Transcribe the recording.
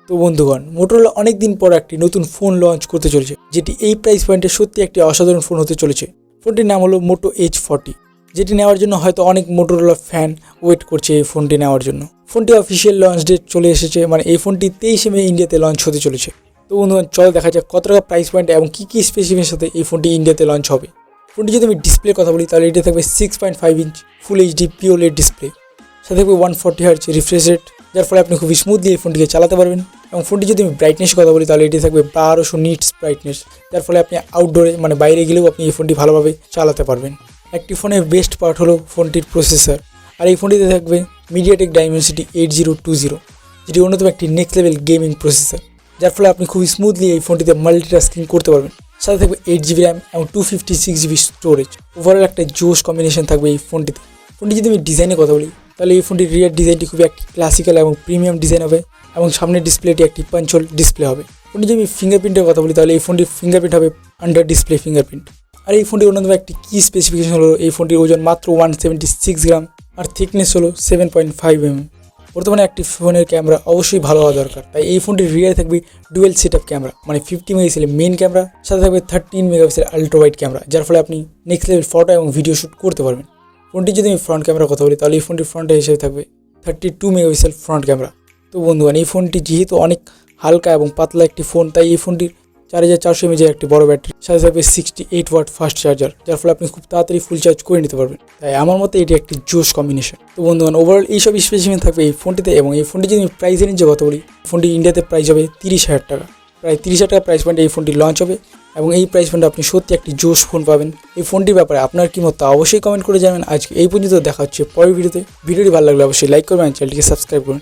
তো বন্ধুগণ, মোটরোলা অনেক দিন পর একটি নতুন ফোন লঞ্চ করতে চলেছে, যেটি এই প্রাইস পয়েন্টে সত্যি একটি অসাধারণ ফোন হতে চলেছে। ফোনটির নাম হলো মোটো H40, যেটি নেওয়ার জন্য হয়তো অনেক মোটরোলা ফ্যান ওয়েট করছে এই ফোনটি নেওয়ার জন্য। ফোনটি অফিসিয়াল লঞ্চ ডেট চলে এসেছে, মানে এই ফোনটি 23 মে ইন্ডিয়াতে লঞ্চ হতে চলেছে। তো বন্ধুগণ, চল দেখা যাক কত টাকা প্রাইস পয়েন্ট এবং কী কী স্পেসিফিকেশনের সাথে এই ফোনটি ইন্ডিয়াতে লঞ্চ হবে। ফোনটি যদি আমি ডিসপ্লের কথা বলি, তাহলে এটি থাকবে 6.5 inch full HD POLED display, সাথে থাকবে 140 হার্জ রিফ্রেশ রেট, যার ফলে আপনি খুবই স্মুথলি এই ফোনটিকে চালাতে পারবেন। এবং ফোনটি যদি আমি ব্রাইটনেসের কথা বলি, তাহলে এটি থাকবে 1200 নিটস ব্রাইটনেস, যার ফলে আপনি আউটডোরে মানে বাইরে গেলেও আপনি এই ফোনটি ভালোভাবে চালাতে পারবেন। একটি ফোনের বেস্ট পার্ট হলো ফোনটির প্রসেসর, আর এই ফোনটিতে থাকবে মিডিয়াটেক ডাইমেনসিটি 8020, যেটি অন্যতম একটি নেক্সট লেভেল গেমিং প্রসেসর, যার ফলে আপনি খুবই স্মুথলি এই ফোনটিতে মাল্টিটাস্কিং করতে পারবেন। সাথে থাকবে 8GB র্যাম এবং 256GB স্টোরেজ। ওভারঅল একটা জোশ কম্বিনেশন থাকবে এই ফোনটিতে। ফোনটি যদি আমি ডিজাইনের কথা বলি, তাহলে এই ফোনটির রিয়ার ডিজাইনটি খুবই একটি ক্লাসিক্যাল এবং প্রিমিয়াম ডিজাইন হবে, এবং সামনের ডিসপ্লেটি একটি পাঞ্চ হোল ডিসপ্লে হবে। ফোনটি যদি আমি ফিঙ্গারপ্রিন্টের কথা বলি, তাহলে এই ফোনটির ফিঙ্গারপ্রিন্ট হবে আন্ডার ডিসপ্লে ফিঙ্গারপ্রিন্ট। আর এই ফোনটির অন্যতম একটি কী স্পেসিফিকেশন হলো এই ফোনটির ওজন মাত্র 176 গ্রাম, আর থিকনেস হলো 7.5 mm। বর্তমানে একটি ফোনের ক্যামেরা অবশ্যই ভালো হওয়া দরকার, তাই এই ফোনটির রিয়ারে থাকবে ডুয়েল সেটআপ ক্যামেরা, মানে 50 মেগাপিক্সেলের মেইন ক্যামেরা, সাথে থাকবে 13 মেগাপিক্সেলের আল্ট্রা ওয়াইড ক্যামেরা, যার ফলে আপনি নেক্সট লেভেল ফটো এবং ভিডিও শ্যুট করতে পারবেন। ফোনটি যদি আমি ফ্রন্ট ক্যামেরার কথা বলি, তাহলে এই ফোনটির ফ্রন্টে হিসেবে থাকবে 32 মেগাপিক্সেল ফ্রন্ট ক্যামেরা। তো বন্ধুগণ, এই ফোনটি যেহেতু অনেক হালকা এবং পাতলা একটি ফোন, তাই এই ফোনটির 4400 mAh একটি বড় ব্যাটারি, সাথে থাকবে 68 ওয়াট ফাস্ট চার্জার, যার ফলে আপনি খুব তাড়াতাড়ি ফুল চার্জ করে নিতে পারবেন। তাই আমার মতে এটি একটি জোশ কম্বিনেশন। তো বন্ধুগণ, ওভারঅল এইসব স্পেসিফিকেশন থাকবে এই ফোনটিতে। এবং এই ফোনটি যদি আমি প্রাইস রেঞ্জে কথা বলি, ফোনটি ইন্ডিয়াতে প্রাইস হবে 30,000 টাকা। প্রায় 30,000 টাকা প্রাইস পয়েন্টে এই ফোনটি লঞ্চ হবে, এবং এই প্রাইস পয়েন্টে আপনি সত্যি একটি জোশ ফোন পাবেন। এই ফোনটির ব্যাপারে আপনার কি মত অবশ্যই কমেন্ট করে জানাবেন। আজকে এই পর্যন্ত দেখা হচ্ছে পরের ভিডিওতে। ভিডিওটি ভালো লাগলে অবশ্যই লাইক করবেন, চ্যানেলটিকে সাবস্ক্রাইব করুন।